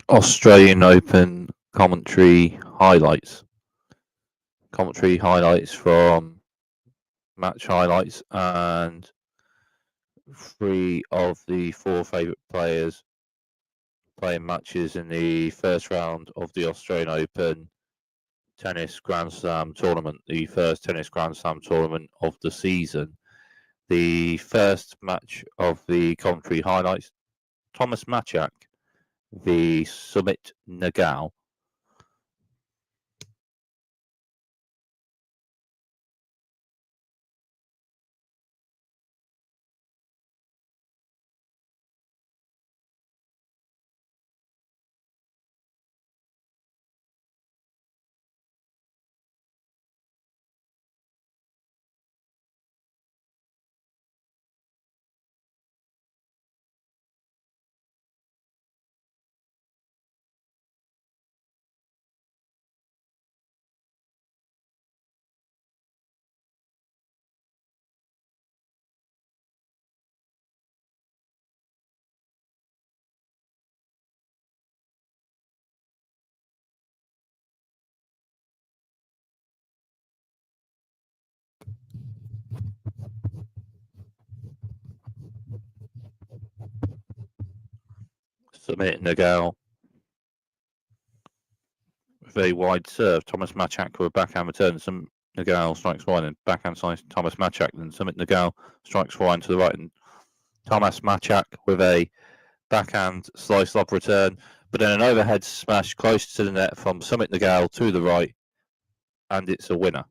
Australian Open commentary highlights. Commentary highlights from match highlights, and 3 of the 4 favourite players playing matches in the first round of the Australian Open Tennis Grand Slam tournament, the first Tennis Grand Slam tournament of the season. The first match of the commentary highlights, Thomas Machak v Sumit Nagal. Sumit Nagal with a wide serve. Thomas Machak with a backhand return. Sumit Nagal strikes wide and backhand slice. Thomas Machak. Then Sumit Nagal strikes wide to the right, and Thomas Machak with a backhand slice lob return, but then an overhead smash close to the net from Sumit Nagal to the right, and it's a winner.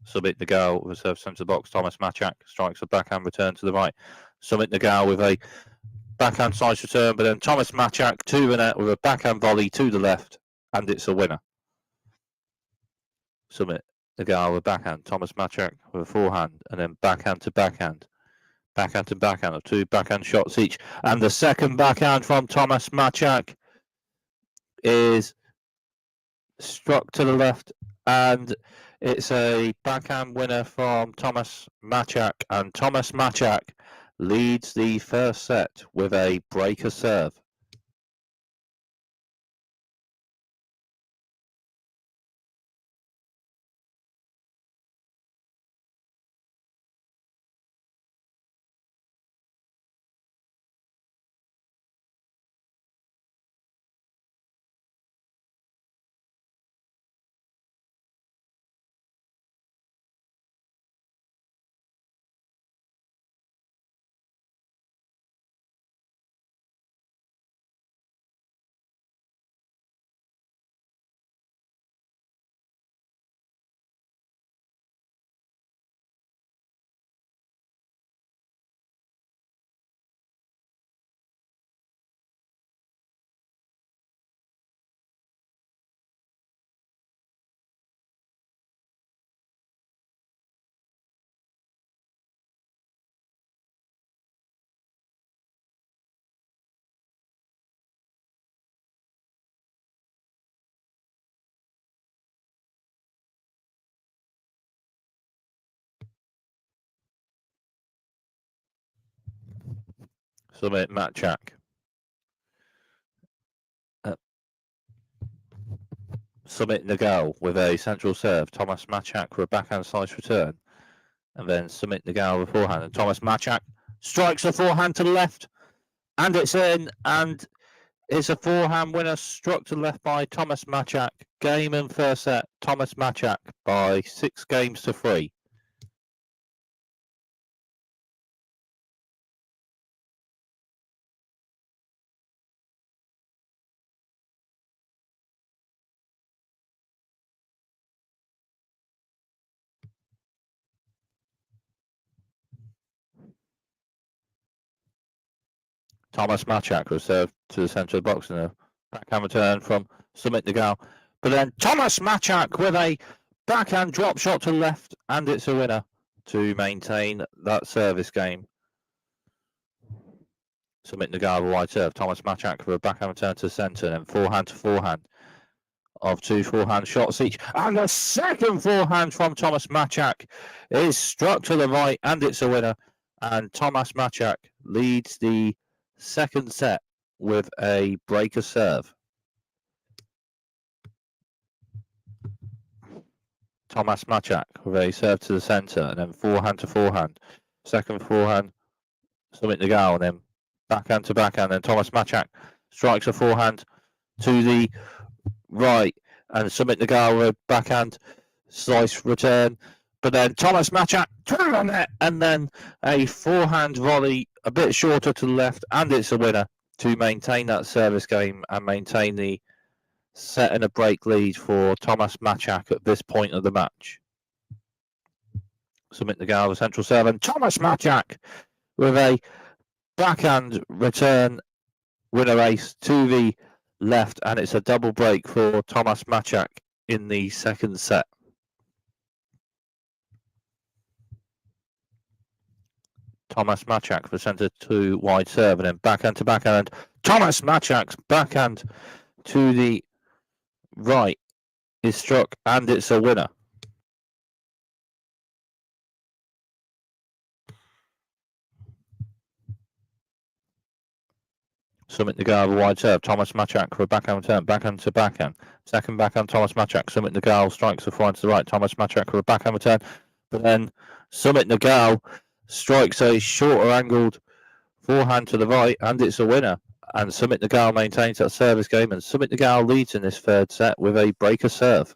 Sumit Nagal with a serve centre box. Thomas Machak strikes a backhand return to the right. Sumit Nagal with a backhand slice return, but then Thomas Machak to the net with a backhand volley to the left, and it's a winner. Sumit Nagal with backhand. Thomas Machak with a forehand, and then backhand to backhand. Backhand to backhand of 2 backhand shots each. And the second backhand from Thomas Machak is struck to the left, and it's a backhand winner from Thomas Machak. And Thomas Machak leads the first set with a breaker serve. Sumit Machak. Sumit Nagal with a central serve. Thomas Machak with a backhand slice return. And then Sumit Nagal with forehand. And Thomas Machak strikes a forehand to the left. And it's in. And it's a forehand winner struck to the left by Thomas Machak. Game and first set. Thomas Machak by 6 games to 3. Thomas Machak was served to the centre of the box in a backhand return from Sumit Nagal. But then Thomas Machak with a backhand drop shot to the left, and it's a winner to maintain that service game. Sumit Nagal with a wide serve. Thomas Machak with a backhand return to the centre, and then forehand to forehand of 2 forehand shots each. And the second forehand from Thomas Machak is struck to the right, and it's a winner. And Thomas Machak leads the second set with a breaker serve. Tomas Machak with a serve to the centre, and then forehand to forehand. Second forehand, Sumit Nagal, and then backhand to backhand. And Tomas Machak strikes a forehand to the right, and Sumit Nagal with a backhand slice return. But then Tomas Machak turn on it, and then a forehand volley a bit shorter to the left, and it's a winner to maintain that service game and maintain the set and a break lead for Tomas Machak at this point of the match. Sumit Nagal, the central serve, and Tomas Machak with a backhand return winner ace to the left, and it's a double break for Tomas Machak in the second set. Tomas Machak for centre to wide serve, and then backhand to backhand. Tomas Machak's backhand to the right is struck, and it's a winner. Sumit Nagal with a wide serve. Tomas Machak for a backhand return. Backhand to backhand. Second backhand, Tomas Machak. Sumit Nagal strikes the forehand to the right. Tomas Machak for a backhand return. But then Sumit Nagal strikes a shorter angled forehand to the right, and it's a winner. And Sumit Nagal maintains that service game, and Sumit Nagal leads in this third set with a breaker serve.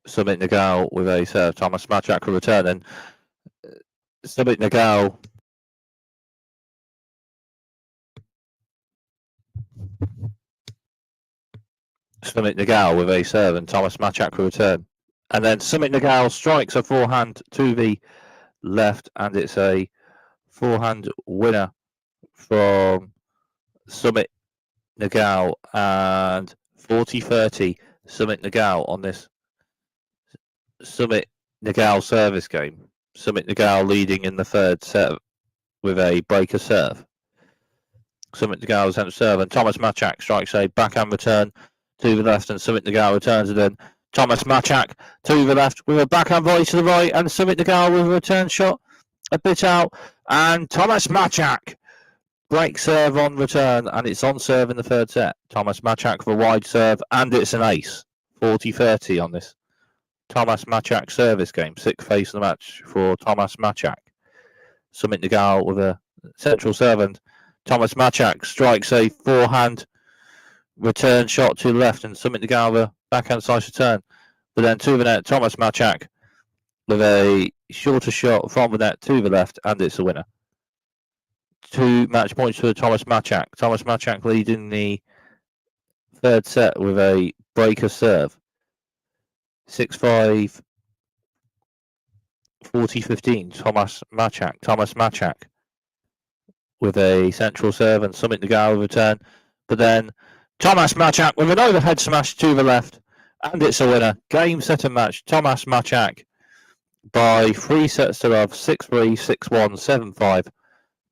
Sumit Nagal with a serve. Tomas Machak will return, and Sumit Nagal with a serve, and Tomas Machak will return. And then Sumit Nagal strikes a forehand to the left, and it's a forehand winner from Sumit Nagal, and 40-30 Sumit Nagal on this Sumit Nagal service game. Sumit Nagal leading in the third set with a breaker serve. Sumit Nagal centre serve, and Tomas Machak strikes a backhand return to the left, and Sumit Nagal returns it in. Tomas Machak to the left with a backhand volley to the right, and Sumit Nagal with a return shot a bit out, and Tomas Machak break serve on return, and it's on serve in the third set. Tomas Machak for a wide serve, and it's an ace. 40-30 on this Tomas Machak service game. Sixth face of the match for Tomas Machak. Sumit Nagal with a central serve, and Tomas Machak strikes a forehand return shot to the left, and Sumit Nagal with a backhand slice return. But then to the net, Tomas Machak with a shorter shot from the net to the left, and it's a winner. 2 match points for Tomas Machak. Tomas Machak leading the third set with a breaker serve. 6-5, 40-15. Tomas Machak with a central serve, and Sumit Nagal with a return. But then Tomas Machak with an overhead smash to the left, and it's a winner. Game, set and match. Tomas Machak by 3 sets to love, 6-3, 6-1, 7-5.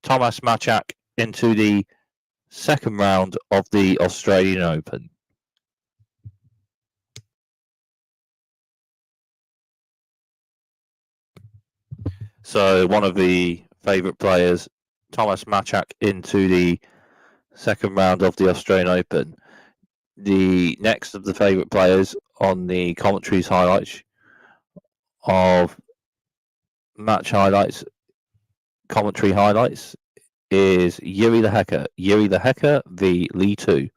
Tomasz Maciak into the second round of the Australian Open. So one of the favourite players, Tomasz Maciak, into the second round of the Australian Open. The next of the favourite players on the commentaries highlights of match highlights, commentary highlights, is Jiri Lehecka. Jiri Lehecka v Li Tu.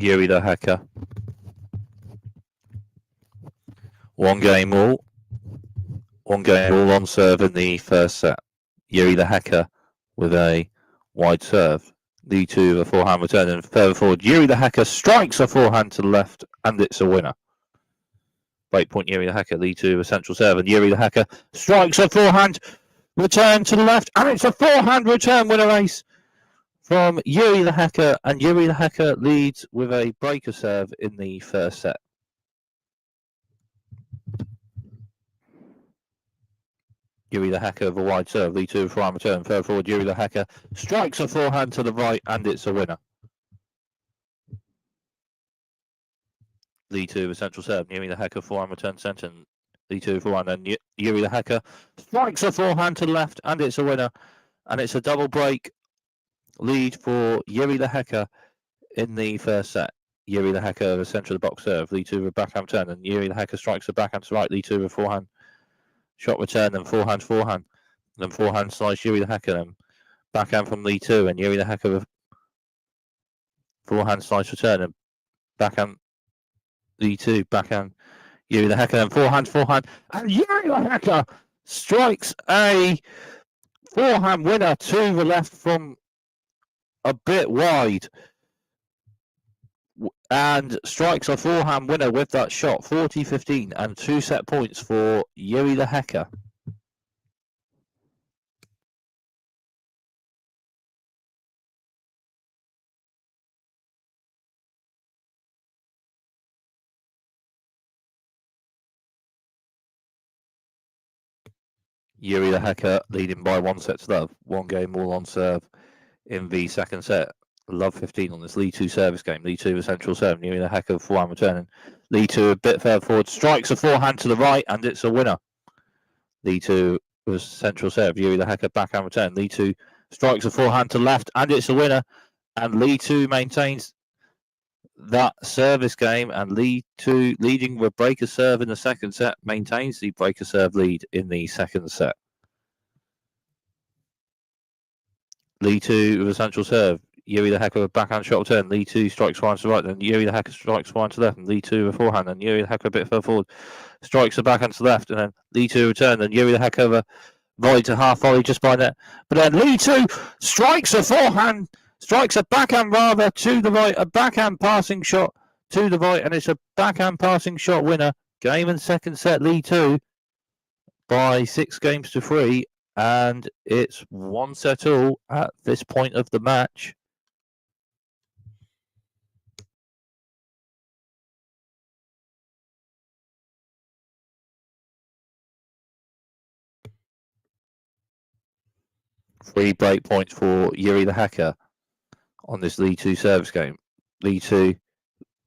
Jiri Lehecka. 1 game all. 1 game all on serve in the first set. Jiri Lehecka with a wide serve. Li Tu a forehand return and further forward. Jiri Lehecka strikes a forehand to the left and it's a winner. Break point Jiri Lehecka. Li Tu a central serve and Jiri Lehecka strikes a forehand return to the left and it's a forehand return winner ace from Jiri Lehecka, and Jiri Lehecka leads with a breaker serve in the first set. Jiri Lehecka with a wide serve. Li Tu forehand return. Further forward, Jiri Lehecka strikes a forehand to the right, and it's a winner. Lee 2 with central serve. Yuri the Hacker forehand return centre. Lee 2 forehand. And Yuri the Hacker strikes a forehand to the left, and it's a winner. And it's a double break lead for Yuri the Hacker in the first set. Yuri the Hacker with centre of the box serve. Lee 2 with backhand return. And Yuri the Hacker strikes a backhand to right. Lee 2 with forehand shot return. And forehand. Then forehand slice Yuri the Hacker. And backhand from Lee 2. And Yuri the Hacker with forehand slice return. And backhand Lee 2. Backhand Yuri the Hacker. And forehand. And Yuri the Hacker strikes a forehand winner to the left from a bit wide. And strikes a forehand winner with that shot, 40-15, and 2 set points for Yuri the Hacker. Yuri the Hacker leading by 1 set to love. 1 game all on serve in the second set. Love 15 on this Lee 2 service game. Lee 2 with central serve. Yuri the Hacker forehand returning. Lee 2 a bit further forward. Strikes a forehand to the right, and it's a winner. Lee 2 with central serve. Yuri the Hacker backhand return. Lee 2 strikes a forehand to left, and it's a winner. And Lee 2 maintains that service game, and Lee 2 leading with breaker serve in the second set, maintains the breaker serve lead in the second set. Lee 2 with a central serve. Yuri the Hacker with backhand shot return. Lee 2 strikes one to the right, then Yuri the Hacker strikes one to the left, and Lee 2 with forehand, and Yuri the Hacker a bit further forward strikes the backhand to the left, and then Lee 2 return, and Yuri the Hacker over volley to half volley just by net. But then Lee 2 strikes a forehand, strikes a backhand rather to the right, a backhand passing shot to the right, and it's a backhand passing shot winner. Game and second set, Lee 2 by 6 games to 3, and it's 1 set all at this point of the match. Three break points for Yuri the Hacker on this Lee 2 service game. Lee 2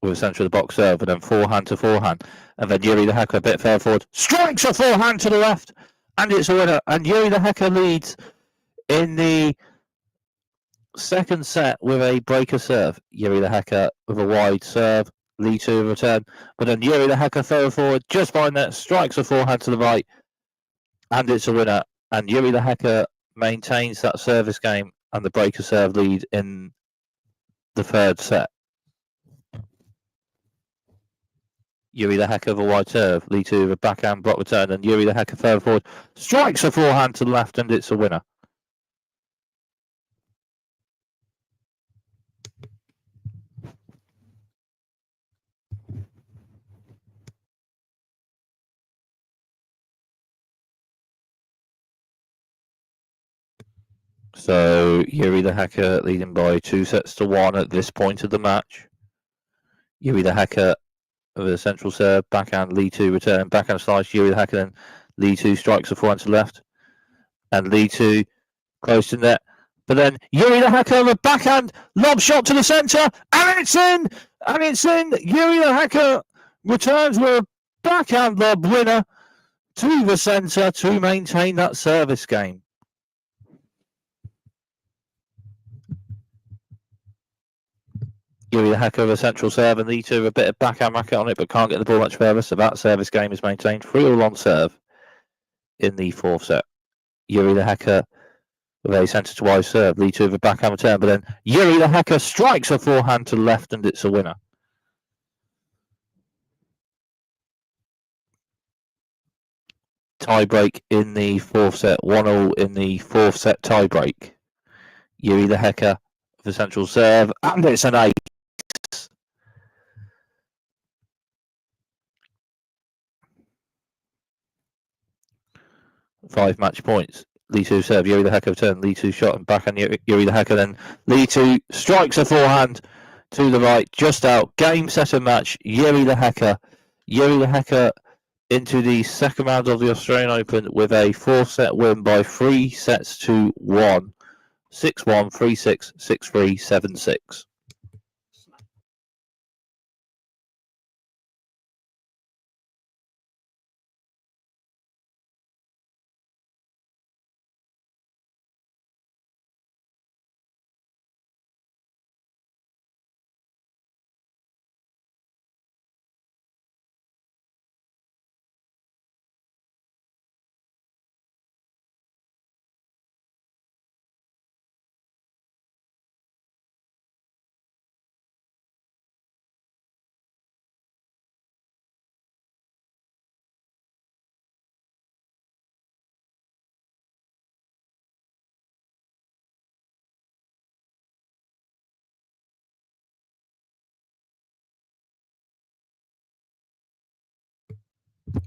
with a centre of the box serve, and then forehand to forehand. And then Yuri the Hacker a bit further forward. Strikes a forehand to the left, and it's a winner. And Yuri the Hacker leads in the second set with a breaker serve. Yuri the Hacker with a wide serve. Lee 2 return. But then Yuri the Hacker further forward, just by net, strikes a forehand to the right, and it's a winner. And Yuri the Hacker maintains that service game and the breaker serve lead in the third set. Yuri the Hacker with a wide serve. Lee 2 with a backhand block return, and Yuri the Hacker further forward strikes a forehand to the left, and it's a winner. So Yuri the Hacker leading by 2 sets to 1 at this point of the match. Yuri the Hacker with a central serve, backhand, Lee 2 return, backhand slice, Yuri the Hacker, then Lee 2 strikes a forehand to the left, and Lee 2 close to net. But then Yuri the Hacker with a backhand lob shot to the centre, and it's in! And it's in! Yuri the Hacker returns with a backhand lob winner to the centre to maintain that service game. Yuri the Hacker with a central serve, and Lee 2 with a bit of backhand racket on it, but can't get the ball much further, so that service game is maintained. 3-all on serve in the fourth set. Yuri the Hacker with a centre to wide serve. Lee 2 with a backhand return, but then Yuri the Hacker strikes a forehand to the left, and it's a winner. Tie break in the fourth set. 1-all in the fourth set tie break. Yuri the Hacker with a central serve, and it's an 8. 5 match points. Lee 2 serve, Yuri the Hacker return, Lee 2 shot and backhand Yuri the Hacker, then Lee 2 strikes a forehand to the right, just out. Game, set and match. Yuri the Hacker into the second round of the Australian Open with a 4-set win by 3 sets to 1. 6-1, 3-6, 6-3, 7-6.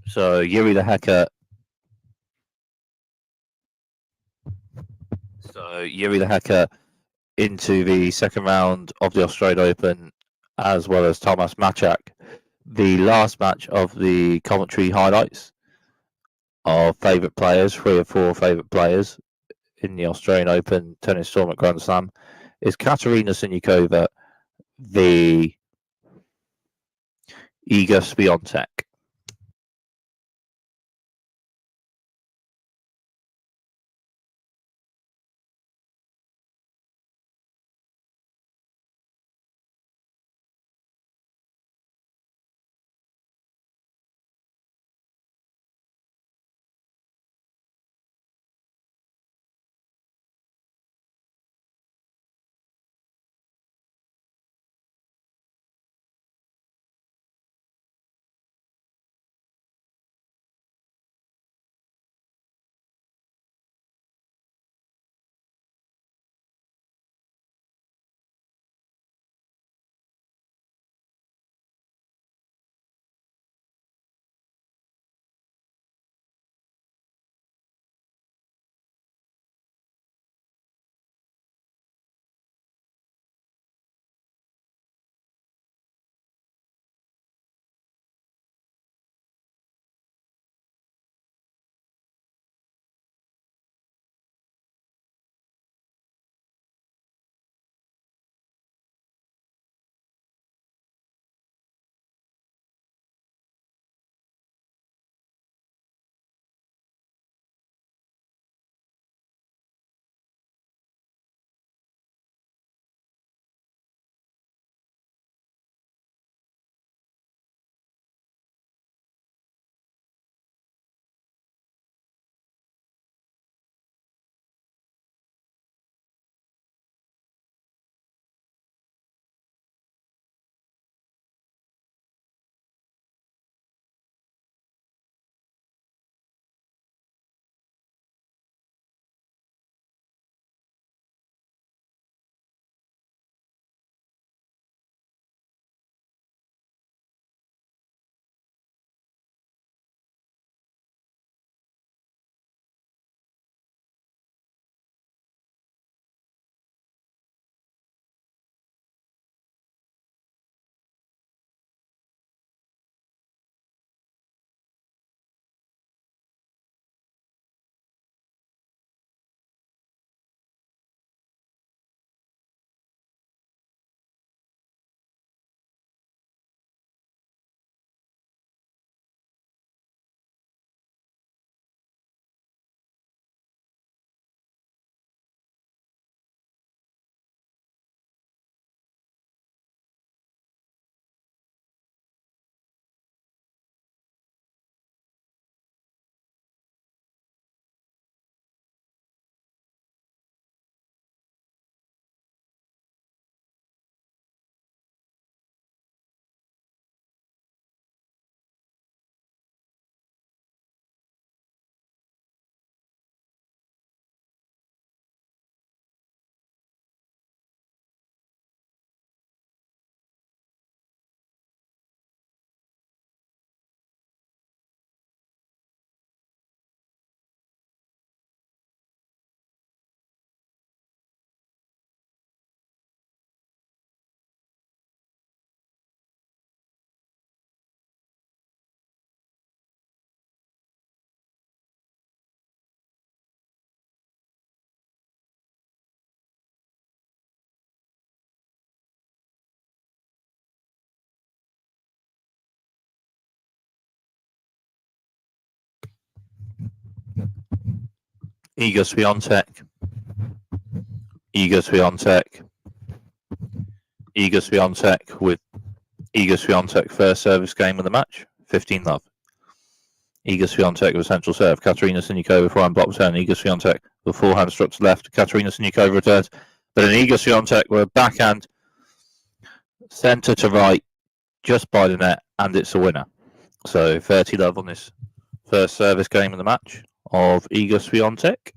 So Yuri Lehecka. Into the second round of the Australian Open, as well as Thomas Machak. The last match of the commentary highlights of favourite players, 3 or 4 favourite players in the Australian Open tennis tournament Grand Slam, is Katerina Siniakova, the Iga Swiatek. Iga Swiatek. Iga Swiatek. Iga Swiatek with Iga Swiatek first service game of the match, 15-love. Iga Swiatek with central serve. Katerina Siniakova forehand block return. Iga Swiatek with forehand struck to left. Katerina Siniakova returns, but an Iga Swiatek with a backhand centre to right, just by the net, and it's a winner. So 30-love on this first service game of the match of Iga Swiatek.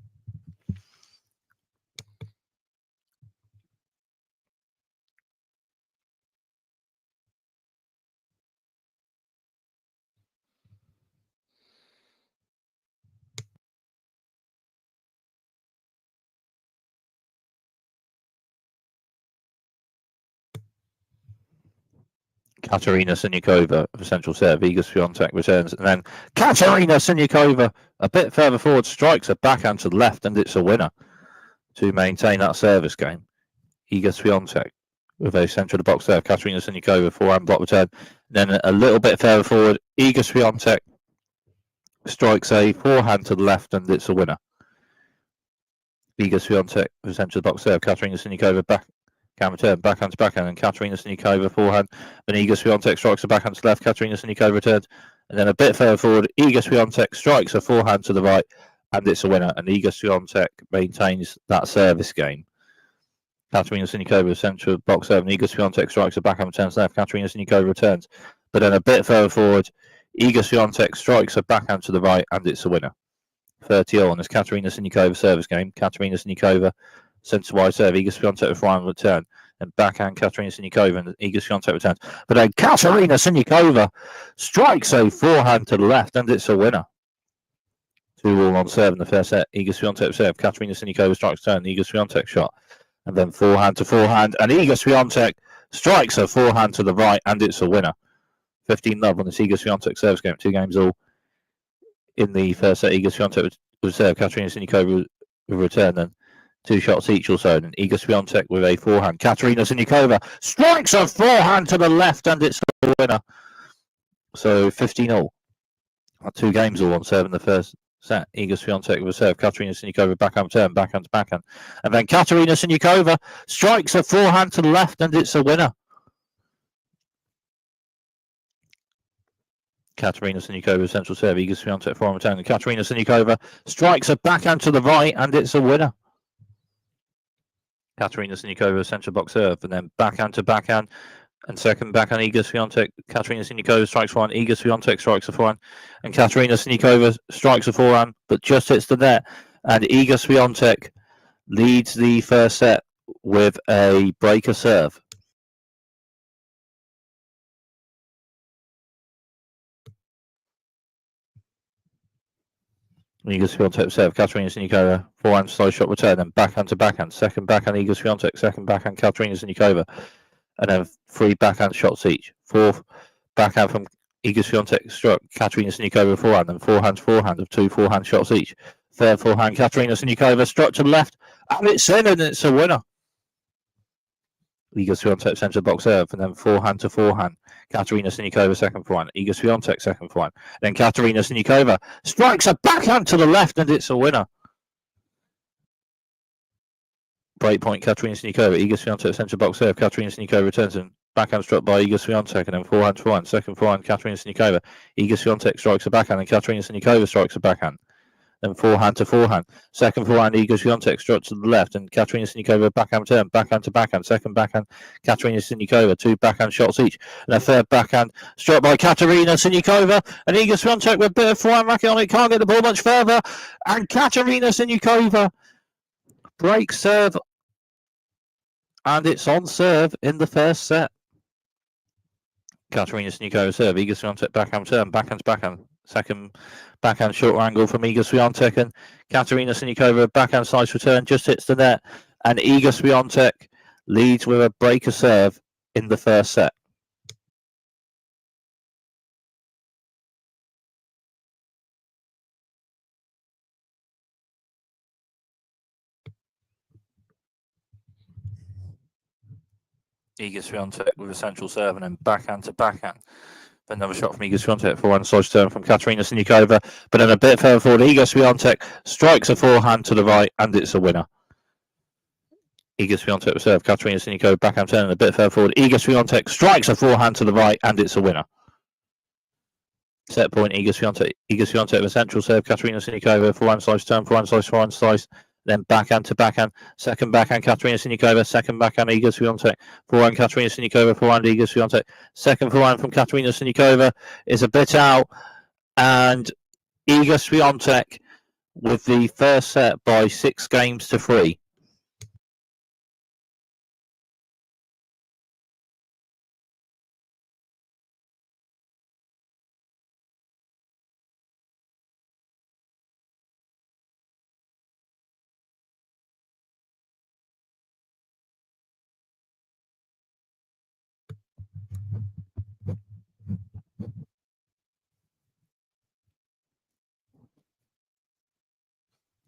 Katerina Siniakova of central serve. Iga Swiatek returns, and then Katerina Siniakova a bit further forward strikes a backhand to the left, and it's a winner to maintain that service game. Iga Swiatek with a centre of the box serve. Katerina Siniakova forehand block return. Then a little bit further forward, Iga Swiatek strikes a forehand to the left, and it's a winner. Iga Swiatek with centre of the box serve. Katerina Siniakova back. Can return backhand to backhand, and Katerina Siniakova forehand. Then Iga Swiatek strikes a backhand to left. Katerina Siniakova returns, and then a bit further forward, Iga Swiatek strikes a forehand to the right, and it's a winner. And Iga Swiatek maintains that service game. Katerina Siniakova centre of box serve, and Iga Swiatek strikes a backhand returns left. Katerina Siniakova returns, but then a bit further forward, Iga Swiatek strikes a backhand to the right, and it's a winner. 30-all on this Katerina Siniakova service game. Katerina Siniakova centre wide serve, Iga Swiatek with forehand return, and backhand Katerina Siniakova, and Iga Swiatek returns. But then Katerina Siniakova strikes a forehand to the left, and it's a winner. 2-all on serve in the first set. Iga Swiatek serve, Katerina Siniakova strikes turn, Iga Swiatek shot, and then forehand to forehand, and Iga Swiatek strikes a forehand to the right, and it's a winner. 15-love on this Iga Swiatek service game. 2 games all in the first set. Iga Swiatek with serve, Katerina Siniakova with return, and 2 shots each or so. And Iga Swiatek with a forehand. Katerina Siniakova strikes a forehand to the left, and it's a winner. So 15-all. 2 games all on serve in the first set. Iga Swiatek with a serve. Katerina Siniakova backhand return, backhand to backhand. And then Katerina Siniakova strikes a forehand to the left, and it's a winner. Katerina Siniakova central serve. Iga Swiatek forehand return. And Katerina Siniakova strikes a backhand to the right, and it's a winner. Katerina Siniakova central box serve, and then backhand to backhand, and second backhand Iga Swiatek. Katerina Siniakova strikes forehand. Iga Swiatek strikes a forehand, and Katerina Siniakova strikes a forehand, but just hits the net. And Iga Swiatek leads the first set with a breaker serve. Iga Swiatek serve. Katerina Siniakova forehand slow shot return, and backhand to backhand. Second backhand Iga Swiatek. Second backhand Katerina Siniakova, and then 3 backhand shots each. 4th backhand from Iga Swiatek struck Katerina Siniakova forehand, and forehand of 2 forehand shots each. 3rd forehand Katerina Siniakova struck to the left, and it's in, and it's a winner. Iga Swiatek centre box serve, and then forehand to forehand. Katerina Siniakova second forehand. Iga Swiatek second forehand. Then Katerina Siniakova strikes a backhand to the left, and it's a winner. Breakpoint Katerina Siniakova. Iga Swiatek centre box serve. Katerina Siniakova returns, and backhand struck by Iga Swiatek, and then forehand to forehand. Second forehand Katerina Siniakova. Iga Swiatek strikes a backhand, and Katerina Siniakova strikes a backhand. Then forehand to forehand. Second forehand, Iga Swiatek struck to the left, and Katerina Siniakova backhand turn, backhand to backhand. Second backhand, Katerina Siniakova, 2 backhand shots each. And a third backhand struck by Katerina Siniakova, and Iga Swiatek with a bit of forehand racket on it, can't get the ball much further. And Katerina Siniakova breaks serve, and it's on serve in the first set. Katerina Siniakova serve, Iga Swiatek backhand turn, backhand to backhand. Second backhand short angle from Iga Swiatek, and Katerina Siniakova backhand slice return just hits the net, and Iga Swiatek leads with a breaker serve in the first set. Iga Swiatek with a central serve, and then backhand to backhand. Another shot from Iga Swiatek, forehand slice turn from Katerina Siniakova, but then a bit further forward, Iga Swiatek strikes a forehand to the right, and it's a winner. Iga Swiatek with serve, Katerina Siniakova backhand turn, and a bit further forward, Iga Swiatek strikes a forehand to the right, and it's a winner. Set point, Iga Swiatek with a central serve, Katerina Siniakova, forehand slice turn, forehand slice, then backhand to backhand, second backhand Katerina Siniakova, second backhand Iga Swiatek, forehand Katerina Siniakova, forehand Iga Swiatek, second forehand from Katerina Siniakova is a bit out, and Iga Swiatek with the first set by 6 games to 3.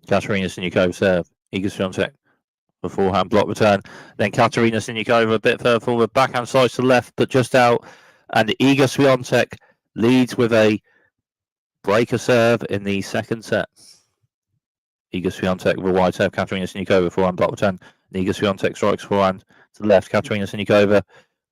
Katerina Siniakova serve. Iga Swiatek. The forehand block return. Then Katerina Siniakova a bit further forward. Backhand slice to the left, but just out. And Iga Swiatek leads with a breaker serve in the second set. Iga Swiatek with a wide serve. Katerina Siniakova forehand block return. Iga Swiatek strikes forehand to the left. Katerina Siniakova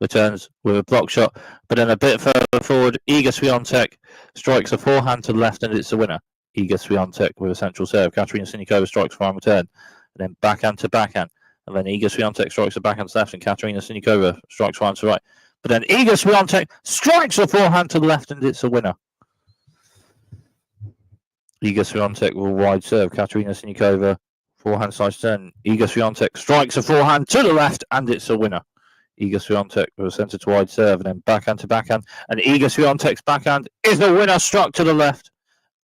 returns with a block shot, but then a bit further forward, Iga Swiatek strikes a forehand to the left, and it's a winner. Iga Swiatek with a central serve. Katerina Siniakova strikes forehand return, and then backhand to backhand, and then Iga Swiatek strikes a backhand to left, and Katerina Siniakova strikes forehand to right. But then Iga Swiatek strikes a forehand to the left, and it's a winner. Iga Swiatek with a wide serve. Katerina Siniakova forehand slice turn. Iga Swiatek strikes a forehand to the left, and it's a winner. Iga Swiatek with a centre to wide serve, and then backhand to backhand. And Iga Swiatek's backhand is a winner, struck to the left.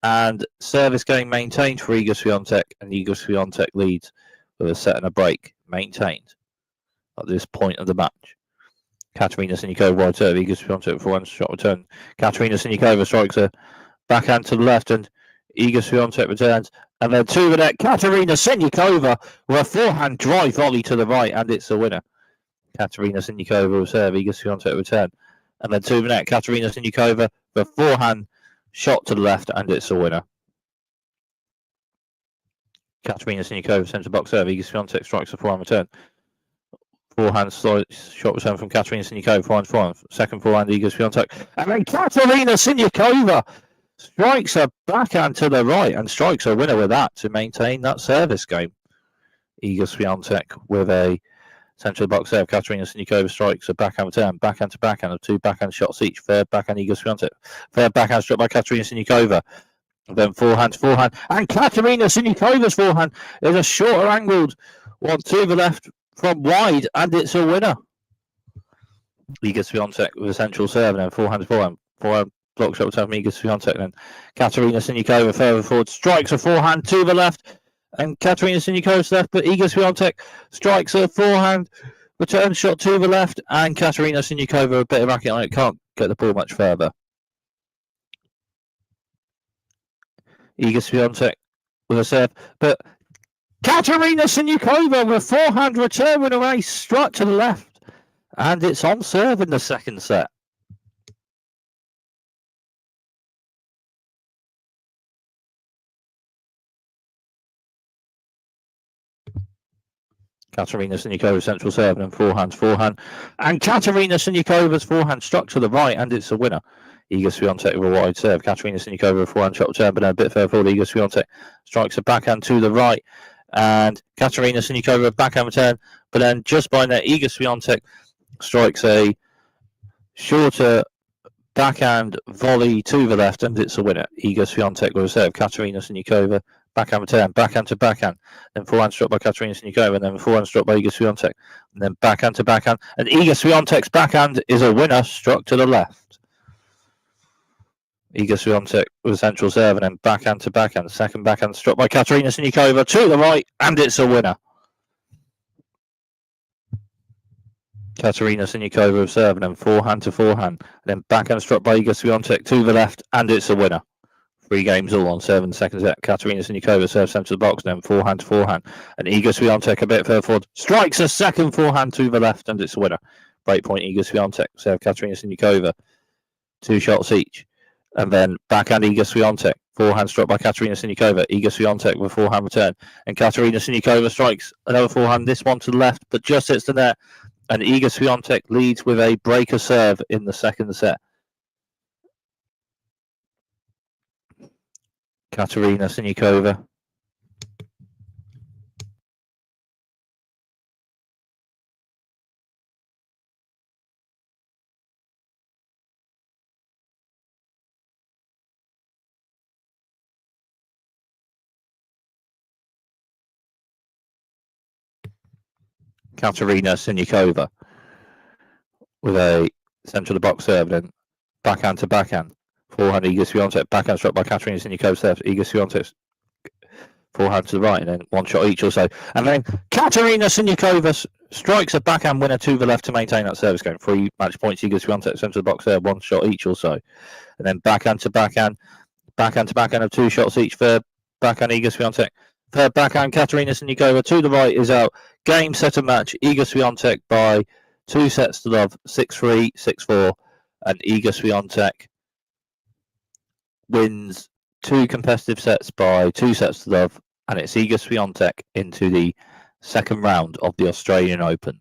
And service game maintained for Iga Swiatek, and Iga Swiatek leads with a set and a break maintained at this point of the match. Katerina Siniakova wide serve. Iga Swiatek for one shot return. Katerina Siniakova strikes a backhand to the left, and Iga Swiatek returns. And then to the net, Katerina Siniakova with a forehand drive volley to the right, and it's a winner. Katerina Siniakova will serve. Iga Swiatek return. And then to the net, Katerina Siniakova with a forehand shot to the left, and it's a winner. Katerina Siniakova centre box serve. Iga Swiatek strikes a forehand return. Forehand slice shot return from Katerina Siniakova. Forehand. Second forehand, Iga Swiatek. And then Katerina Siniakova strikes a backhand to the right and strikes a winner with that to maintain that service game. Iga Swiatek with a central box serve. Katerina Siniakova strikes a backhand return, backhand to backhand of two backhand shots each. Third backhand, Iga Swiatek. Third backhand struck by Katerina Siniakova. And then forehand to forehand. And Katerina Siniakova's forehand is a shorter angled one to the left from wide, and it's a winner. Iga Swiatek with a central serve, and then forehand to forehand. Forehand block shot return from Iga Swiatek. And then Katerina Siniakova further forward strikes a forehand to the left. And Katerina Siniakova's left, but Iga Swiatek strikes a forehand return shot to the left, and Katerina Siniakova a bit of racket on it, can't get the ball much further. Iga Swiatek with a serve, but Katerina Siniakova with a forehand return with a race struck to the left, and it's on serve in the second set. Katerina Siniakova's central serve, and then forehand. And Katerina Siniakova's forehand struck to the right, and it's a winner. Iga Swiatek with a wide serve. Katerina Siniakova with a forehand shot return, but then a bit further forward. Iga Swiatek strikes a backhand to the right. And Katerina Siniakova with a backhand return, but then just by net, Iga Swiatek strikes a shorter backhand volley to the left, and it's a winner. Iga Swiatek with a serve. Katerina Siniakova backhand return, backhand to backhand, then forehand struck by Katerina Siniakova, and then forehand struck by Iga Swiatek, and then backhand to backhand, and Iga Swiatek's backhand is a winner, struck to the left. Iga Swiatek with a central serve, and then backhand to backhand, second backhand struck by Katerina Siniakova to the right, and it's a winner. Katerina Siniakova with serve, and then forehand to forehand, and then backhand struck by Iga Swiatek to the left, and it's a winner. 3 games all on serve in the second set. Katerina Siniakova serves centre of the box, then forehand to forehand. And Iga Swiatek a bit further forward, strikes a second forehand to the left, and it's a winner. Break point, Iga Swiatek serve Katerina Siniakova. 2 shots each. And then backhand Iga Swiatek. Forehand struck by Katerina Siniakova. Iga Swiatek with a forehand return. And Katerina Siniakova strikes another forehand, this one to the left, but just hits the net. And Iga Swiatek leads with a breaker serve in the second set. Katerina Siniakova. Katerina Siniakova with a centre of the box serve, then backhand to backhand. Forehand Iga Swiatek, backhand struck by Katerina Siniakova serve. Iga Swiatek forehand to the right, and then 1 shot each or so. And then Katerina Siniakova strikes a backhand winner to the left to maintain that service game. 3 match points. Iga Swiatek centre of the box serve, 1 shot each or so. And then backhand to backhand of 2 shots each for backhand Iga Swiatek. backhand Katerina Siniakova. To the right is out. Game, set, and match. Iga Swiatek by 2 sets to love, 6-3, 6-4, and Iga Swiatek wins 2 competitive sets by 2 sets to love, and it's Iga Swiatek into the second round of the Australian Open.